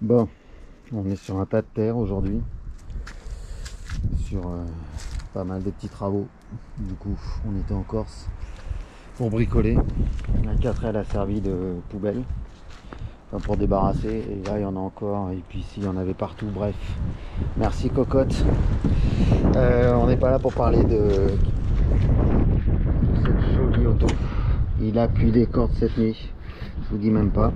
Bon, on est sur un tas de terre aujourd'hui, sur pas mal de petits travaux. Du coup, on était en Corse pour bricoler. La 4L a servi de poubelle, enfin pour débarrasser. Et là, il y en a encore. Et puis ici, il y en avait partout. Bref, merci cocotte. On n'est pas là pour parler de cette jolie auto. Il a plu des cordes cette nuit. Je vous dis même pas.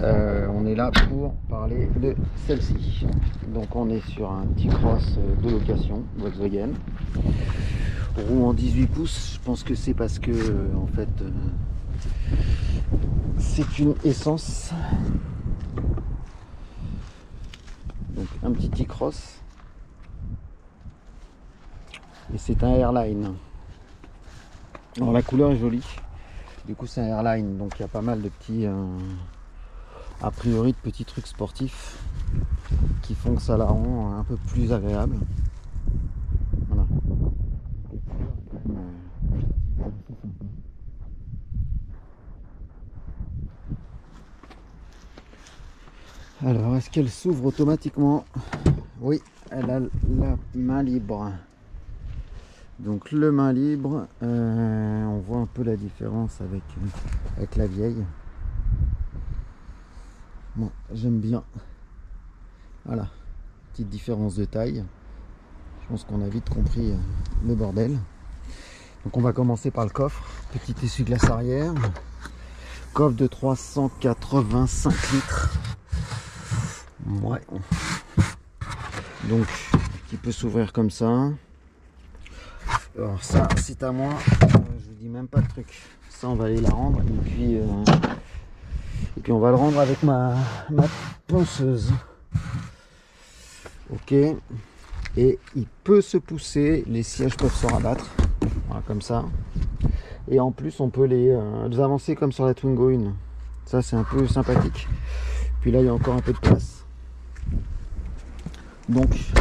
On est là pour parler de celle-ci. Donc on est sur un petit cross de location Volkswagen, roue en 18 pouces. Je pense que c'est parce que en fait c'est une essence. Donc un petit T-Cross et c'est un Airline. Alors la couleur est jolie, du coup c'est un Airline, donc il y a pas mal de petits a priori de petits trucs sportifs qui font que ça la rend un peu plus agréable. Voilà. Alors, est-ce qu'elle s'ouvre automatiquement? Oui, elle a la main libre. Donc le main libre, on voit un peu la différence avec la vieille. Moi, j'aime bien. Voilà, petite différence de taille. Je pense qu'on a vite compris le bordel. Donc on va commencer par le coffre. Petit essuie-glace arrière. Coffre de 385 litres. Ouais. Donc, qui peut s'ouvrir comme ça. Alors ça, c'est à moi. Je vous dis même pas de truc. Ça, on va aller la rendre. Et puis on va le rendre avec ma ponceuse. Ok. Et il peut se pousser. Les sièges peuvent se rabattre. Voilà, comme ça. Et en plus, on peut les avancer comme sur la Twingo 1. Ça, c'est un peu sympathique. Puis là, il y a encore un peu de place. Donc,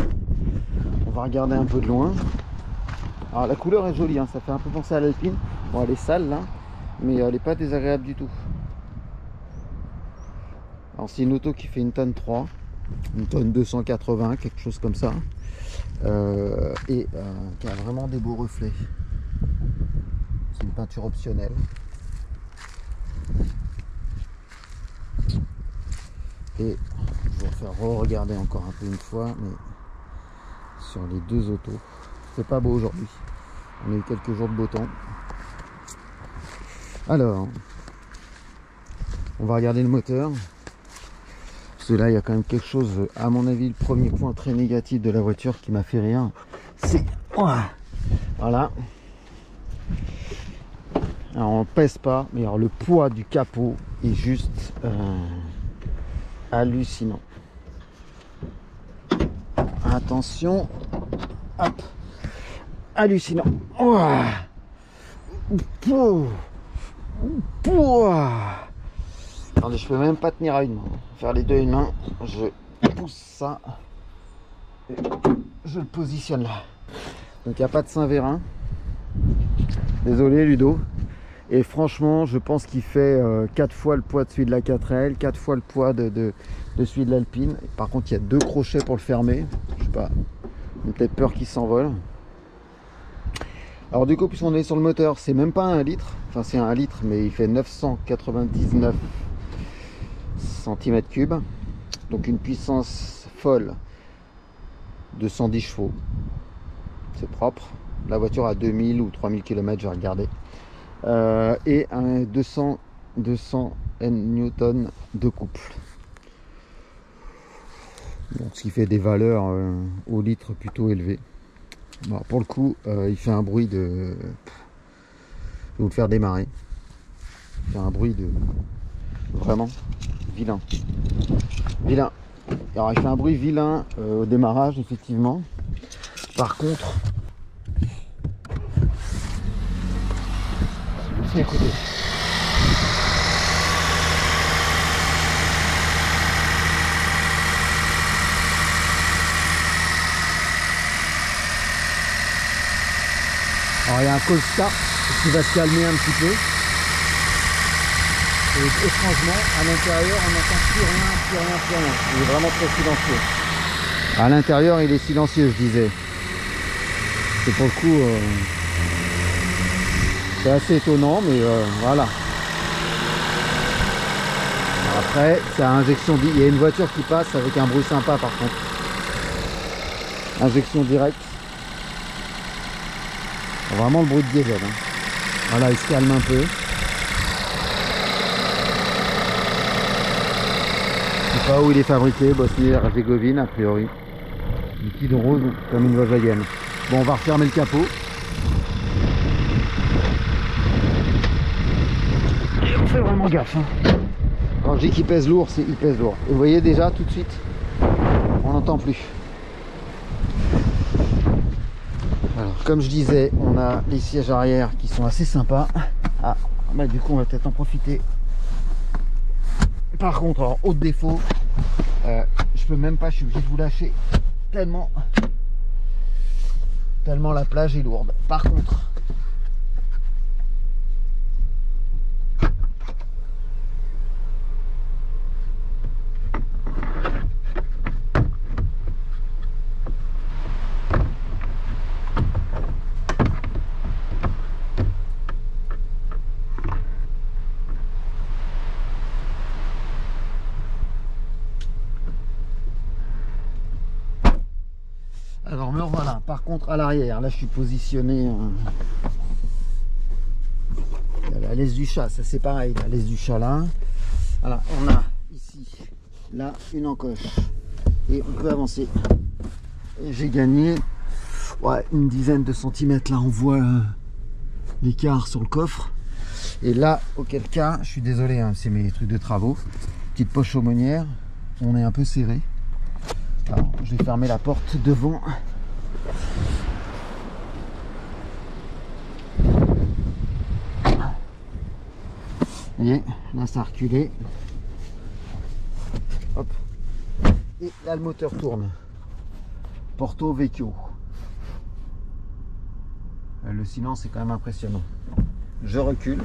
on va regarder un peu de loin. Alors, la couleur est jolie, hein, ça fait un peu penser à l'Alpine. Bon, elle est sale là, mais elle n'est pas désagréable du tout. Alors, c'est une auto qui fait une tonne 3, une tonne 280, quelque chose comme ça. Qui a vraiment des beaux reflets. C'est une peinture optionnelle. Et je vais faire regarder encore un peu une fois, mais sur les deux autos, c'est pas beau aujourd'hui. On a eu quelques jours de beau temps. Alors, on va regarder le moteur. Parce que là, il y a quand même quelque chose, à mon avis, le premier point très négatif de la voiture qui m'a fait rire, c'est... Voilà. Alors, on ne pèse pas, mais alors le poids du capot est juste hallucinant. Attention. Hop. Hallucinant. Attendez, je peux même pas tenir à une main. Faire les deux à une main. Je pousse ça. Et je le positionne là. Donc il n'y a pas de Saint-Vérin. Désolé Ludo. Et franchement, je pense qu'il fait 4 fois le poids de celui de la 4L, 4 fois le poids de celui de l'Alpine. Par contre, il y a 2 crochets pour le fermer. Je sais pas. J'ai peut-être peur qu'il s'envole. Alors du coup, puisqu'on est sur le moteur, c'est même pas 1 litre. Enfin, c'est 1 litre, mais il fait 999 cm3. Donc une puissance folle de 110 chevaux. C'est propre. La voiture a 2000 ou 3000 km, j'ai regardé. Et un 200 Newton de couple. Donc ce qui fait des valeurs au litre plutôt élevées. Bon, pour le coup, il fait un bruit de... Je vais vous le faire démarrer. Il fait un bruit de... Vraiment vilain. Vilain. Alors il fait un bruit vilain au démarrage, effectivement. Par contre... Écoutez. Alors il y a un cold start qui va se calmer un petit peu. Et étrangement, à l'intérieur, on n'entend plus rien, plus rien, plus rien. Il est vraiment très silencieux. À l'intérieur, il est silencieux, je disais. C'est pour le coup, c'est assez étonnant, mais voilà. Après, c'est à injection. Il y a une voiture qui passe avec un bruit sympa, par contre. Injection directe. Vraiment le bruit de diesel. Hein. Voilà, il se calme un peu. Je sais pas où il est fabriqué, Bosnie-Herzégovine a priori. Liquide rose comme une Volkswagen. Bon, on va refermer le capot. Et on fait vraiment gaffe. Hein. Quand je dis qu'il pèse lourd, c'est il pèse lourd. Et vous voyez déjà tout de suite, on n'entend plus. Alors, comme je disais, on a les sièges arrière qui sont assez sympas. Ah, bah du coup, on va peut-être en profiter. Par contre, en haut de défaut, je peux même pas, je suis obligé de vous lâcher tellement la plage est lourde. Par contre, alors me revoilà. Par contre, à l'arrière, là je suis positionné. Il y a la laisse du chat, ça c'est pareil, la laisse du chat là. Voilà, on a ici, là, une encoche. Et on peut avancer. J'ai gagné une dizaine de centimètres. Là, on voit l'écart sur le coffre. Et là, auquel cas, je suis désolé, hein, c'est mes trucs de travaux. Petite poche aumônière. On est un peu serré. Alors, je vais fermer la porte devant. Vous voyez, là ça a reculé. Hop. Et là le moteur tourne. Porto Vecchio. Le silence est quand même impressionnant. Je recule.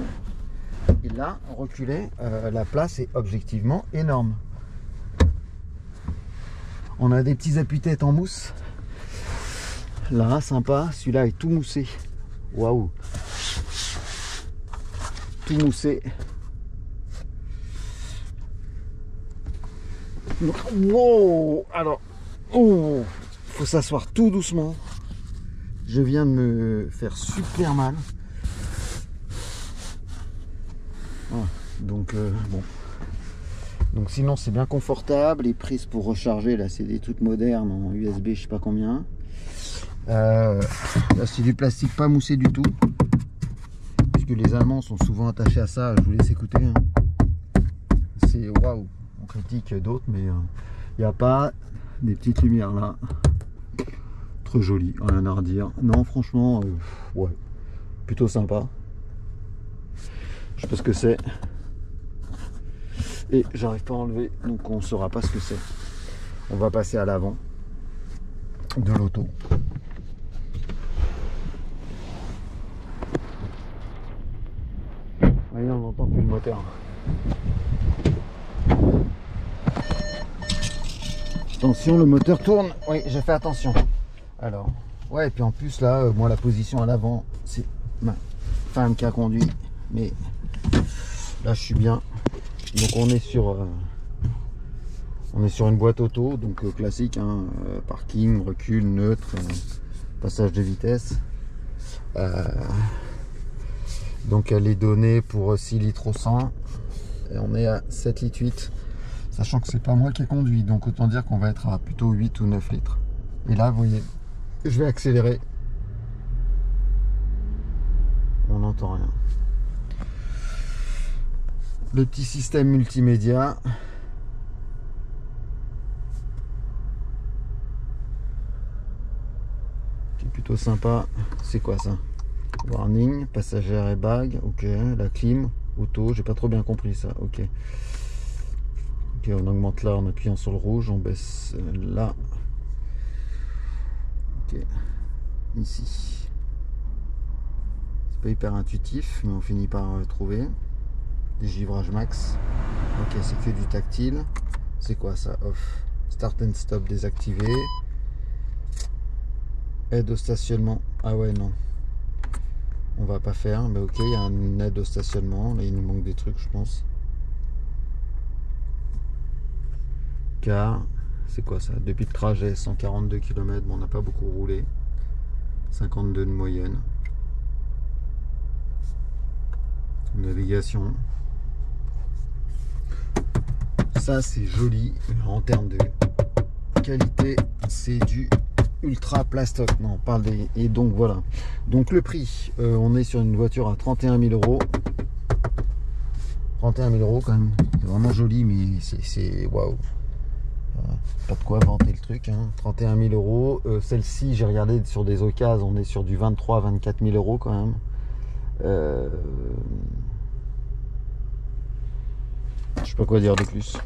Et là, en reculé, la place est objectivement énorme. On a des petits appuis-têtes en mousse. Là, sympa. Celui-là est tout moussé. Waouh. Tout moussé. Wow. Alors, oh, faut s'asseoir tout doucement. Je viens de me faire super mal. Voilà. Donc bon. Donc sinon c'est bien confortable. Les prises pour recharger là c'est des trucs modernes en USB je sais pas combien. Là c'est du plastique pas moussé du tout. Puisque les Allemands sont souvent attachés à ça. Je vous laisse écouter. Hein. C'est waouh. On critique d'autres mais il n'y a pas des petites lumières là. Trop joli, rien à redire. Non franchement ouais. Plutôt sympa. Je sais pas ce que c'est. Et j'arrive pas à enlever, donc on saura pas ce que c'est. On va passer à l'avant de l'auto. Voyez, on n'entend plus le moteur. Attention, le moteur tourne. Oui, j'ai fait attention. Alors, ouais, et puis en plus là, moi la position à l'avant, c'est ma femme qui a conduit, mais là je suis bien. Donc on est sur une boîte auto, donc classique, hein, parking, recul, neutre, passage de vitesse. Donc elle est donnée pour 6 litres au 100 et on est à 7 litres 8, sachant que c'est pas moi qui ai conduit, donc autant dire qu'on va être à plutôt 8 ou 9 litres. Et là vous voyez, je vais accélérer, on n'entend rien. Le petit système multimédia. Qui est plutôt sympa. C'est quoi ça? Warning, passager airbag, ok. La clim, auto, j'ai pas trop bien compris ça, ok. Ok, on augmente là en appuyant sur le rouge, on baisse là. Ok, ici. C'est pas hyper intuitif, mais on finit par trouver. des givrages max. Ok, c'est que du tactile. C'est quoi ça? Off. Start and stop désactivé. Aide au stationnement. Ah ouais, non. On va pas faire. Mais ok, il y a une aide au stationnement. Là, il nous manque des trucs, je pense. Car, c'est quoi ça? Depuis le trajet, 142 km. Bon, on n'a pas beaucoup roulé. 52 de moyenne. Navigation. Ça, c'est joli. En termes de qualité, c'est du ultra plastoc. Non, on parle des... Et donc voilà. Donc le prix, on est sur une voiture à 31 000 euros. 31 000 euros quand même. C'est vraiment joli, mais c'est waouh. Pas de quoi vanter le truc. Hein. 31 000 euros. Celle-ci, j'ai regardé sur des occasions, on est sur du 23-24 000 euros quand même. Je sais pas quoi dire de plus.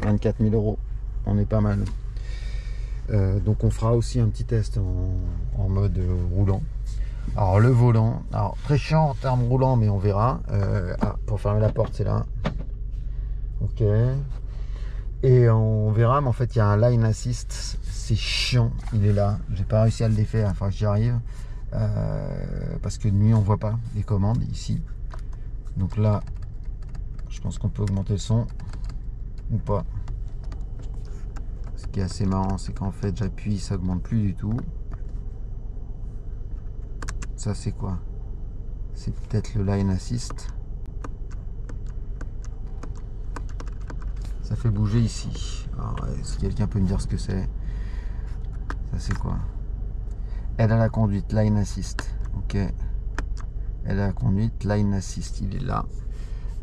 24 000 euros. On est pas mal. Donc on fera aussi un petit test en mode roulant. Alors le volant, alors très chiant en termes roulant, mais on verra. Pour fermer la porte, c'est là. Ok. Et on verra, mais en fait il y a un line assist. C'est chiant, il est là. J'ai pas réussi à le défaire, enfin j'y arrive. Parce que de nuit on voit pas les commandes ici. Donc là, je pense qu'on peut augmenter le son ou pas. Ce qui est assez marrant, c'est qu'en fait j'appuie, ça augmente plus du tout. Ça c'est quoi? C'est peut-être le line assist. Ça fait bouger ici. Alors, si quelqu'un peut me dire ce que c'est. Ça c'est quoi? Aide à la conduite, line assist. Ok. Aide à la conduite, line assist. Il est là.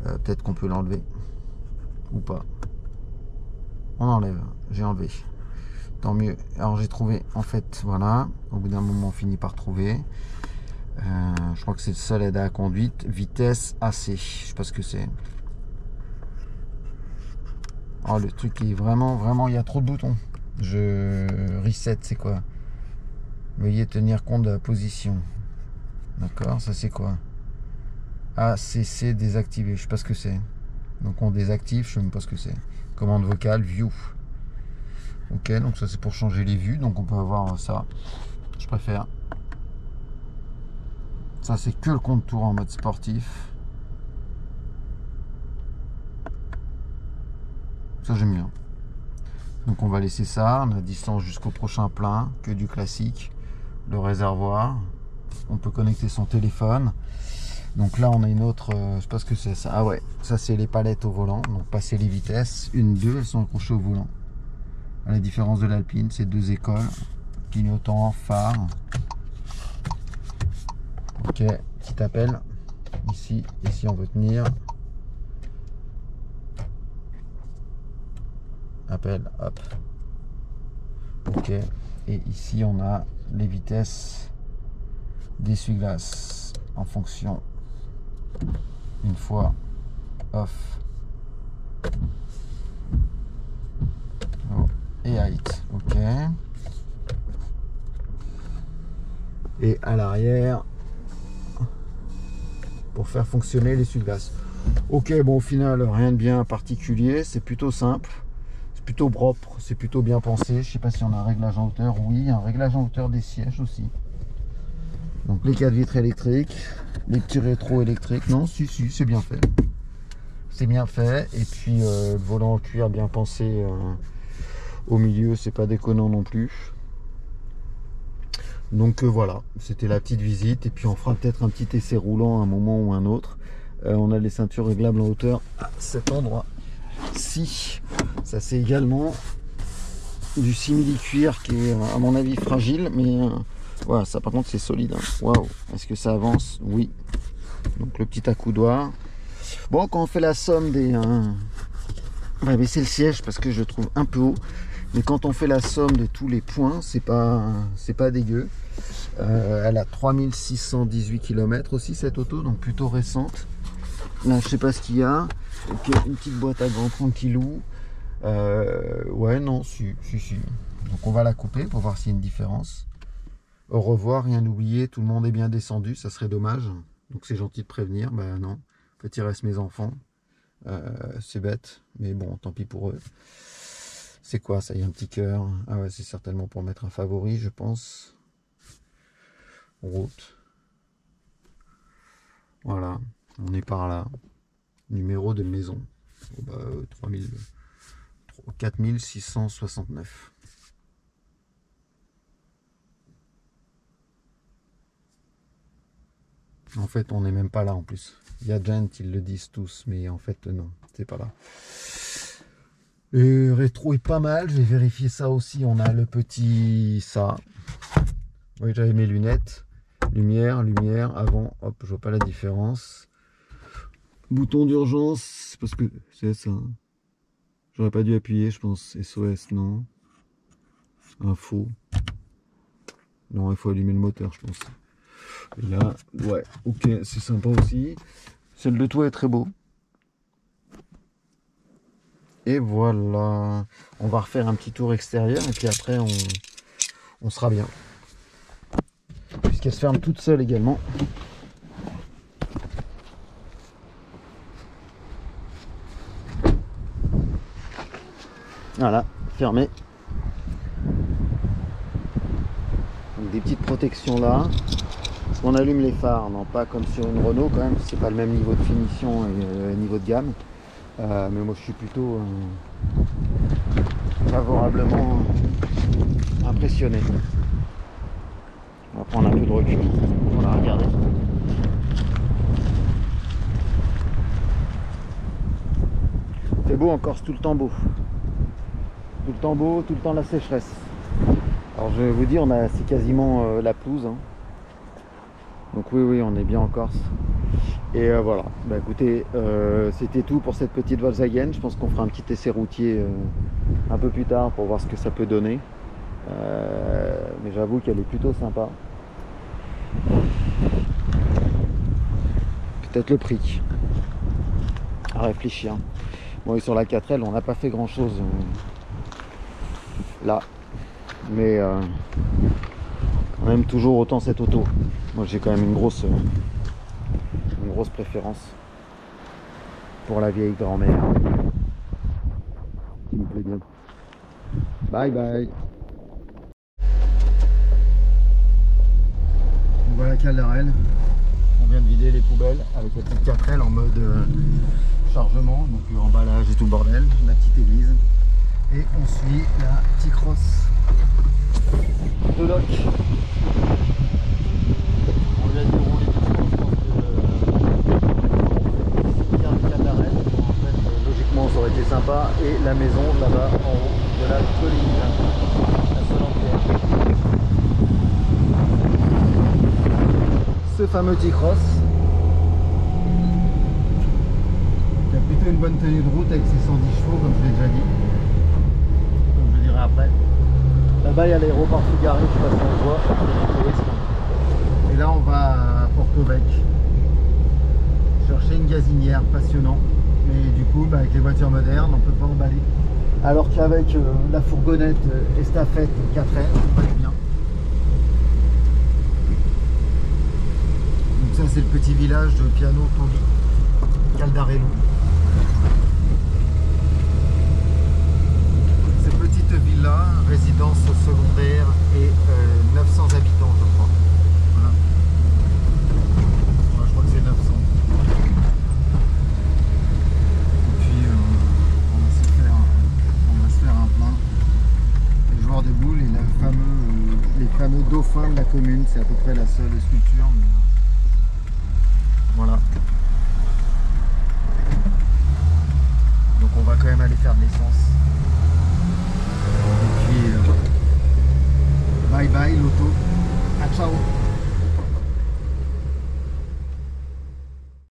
Peut-être qu'on peut l'enlever. Ou pas. On enlève. J'ai enlevé. Tant mieux. Alors j'ai trouvé. En fait, voilà. Au bout d'un moment, on finit par trouver. Je crois que c'est le seul aide à la conduite. Vitesse AC. Je sais pas ce que c'est. Oh, le truc est vraiment, il y a trop de boutons. Je reset, c'est quoi? Veuillez tenir compte de la position. D'accord, ça c'est quoi? ACC désactivé, je sais pas ce que c'est. Donc on désactive, je sais même pas ce que c'est. Commande vocale, view. Ok, donc ça c'est pour changer les vues, donc on peut avoir ça. Je préfère. Ça c'est que le contour en mode sportif. Ça j'aime bien. Donc on va laisser ça. On a distance jusqu'au prochain plein, que du classique. Le réservoir. On peut connecter son téléphone. Donc là on a une autre, je sais pas ce que c'est ça. Ah ouais, ça c'est les palettes au volant. Donc passer les vitesses. Une, deux, elles sont accrochées au volant. À la différence de l'Alpine, c'est deux écoles. Clignotant, phare. Ok, petit appel. Ici, et si on veut tenir. Appel, hop. Ok, et ici on a les vitesses d'essuie-glace en fonction. Une fois off. Oh, et height, ok. Et à l'arrière pour faire fonctionner l'essuie-glace. Ok, bon au final rien de bien particulier, c'est plutôt simple. Plutôt propre, c'est plutôt bien pensé. Je sais pas si on a un réglage en hauteur. Oui, un réglage en hauteur des sièges aussi. Donc les 4 vitres électriques, les petits rétros électriques. Non, si, c'est bien fait. C'est bien fait. Et puis le volant en cuir bien pensé au milieu, c'est pas déconnant non plus. Donc voilà, c'était la petite visite. Et puis on fera peut-être un petit essai roulant à un moment ou un autre. On a les ceintures réglables en hauteur à cet endroit. Si, ça c'est également du simili-cuir qui est à mon avis fragile, mais voilà, ça par contre c'est solide. Hein. Waouh, est-ce que ça avance? Oui. Donc le petit accoudoir. Bon, quand on fait la somme des... on va baisser le siège parce que je le trouve un peu haut, mais quand on fait la somme de tous les points, c'est pas dégueu. Elle a 3618 km aussi cette auto, donc plutôt récente. Là je sais pas ce qu'il y a. Ok, une petite boîte à gants tranquillou. Ouais, non, si. Donc on va la couper pour voir s'il y a une différence. Au revoir, rien oublié, tout le monde est bien descendu, ça serait dommage. Donc c'est gentil de prévenir. Bah non, en fait il reste mes enfants. C'est bête, mais bon, tant pis pour eux. C'est quoi ça? Il y a un petit cœur. Ah ouais, c'est certainement pour mettre un favori, je pense. Route. Voilà, on est par là. Numéro de maison. Oh bah, 4669. En fait, on n'est même pas là en plus. Il y a Gent, ils le disent tous, mais en fait, non, c'est pas là. Le rétro est pas mal, j'ai vérifié ça aussi. On a le petit ça. Oui, j'avais mes lunettes. Lumière, lumière, avant, hop, je vois pas la différence. Bouton d'urgence, parce que c'est ça. J'aurais pas dû appuyer, je pense. SOS, non. Info. Non, il faut allumer le moteur, je pense. Et là, ouais, ok, c'est sympa aussi. Celle de toit est très beau. Et voilà. On va refaire un petit tour extérieur et puis après on sera bien. Puisqu'elle se ferme toute seule également. Voilà, fermée. Donc des petites protections là. On allume les phares, non pas comme sur une Renault quand même, c'est pas le même niveau de finition et niveau de gamme. Mais moi je suis plutôt favorablement impressionné. On va prendre un peu de recul pour la regarder. C'est beau en Corse, tout le temps beau. Tout le temps beau, tout le temps la sécheresse. Alors je vais vous dire, c'est quasiment la pelouse. Hein. Donc oui, on est bien en Corse. Et voilà, bah écoutez, c'était tout pour cette petite Volkswagen. Je pense qu'on fera un petit essai routier un peu plus tard pour voir ce que ça peut donner. Mais j'avoue qu'elle est plutôt sympa. Peut-être le prix à réfléchir. Bon, et sur la 4L, on n'a pas fait grand chose là. Mais on aime toujours autant cette auto. Moi j'ai quand même une grosse préférence pour la vieille grand-mère qui me plaît bien. Bye bye. Voilà Caldarel. On vient de vider les poubelles avec la petite 4L en mode chargement, donc emballage et tout le bordel, la petite église. Et on suit la T-Cross de Loc. On vient de rouler doucement, je pense que bien de Caldarel. En fait, logiquement ça aurait été sympa. Et la maison là-bas en haut de la colline, la Solentière. Ce fameux T-Cross qui a plutôt une bonne tenue de route avec ses 110 chevaux comme je l'ai déjà dit, comme je dirai après. Là-bas il y a l'aéroport Figari, je sais pas si on le voit, et là on va à Porto Vecchio chercher une gazinière, passionnant, mais du coup avec les voitures modernes on peut pas emballer, alors qu'avec la fourgonnette estafette 4L on va bien. Ça c'est le petit village de Piano Toli, Caldarello. Cette petite villa, résidence secondaire et 900 habitants je crois. Voilà. Ouais, je crois que c'est 900. Et puis on va se faire un plein. Les joueurs de boules et les fameux dauphins de la commune, c'est à peu près la seule sculpture. Mais, voilà. Donc on va quand même aller faire de l'essence. Et puis bye bye l'auto. À ciao.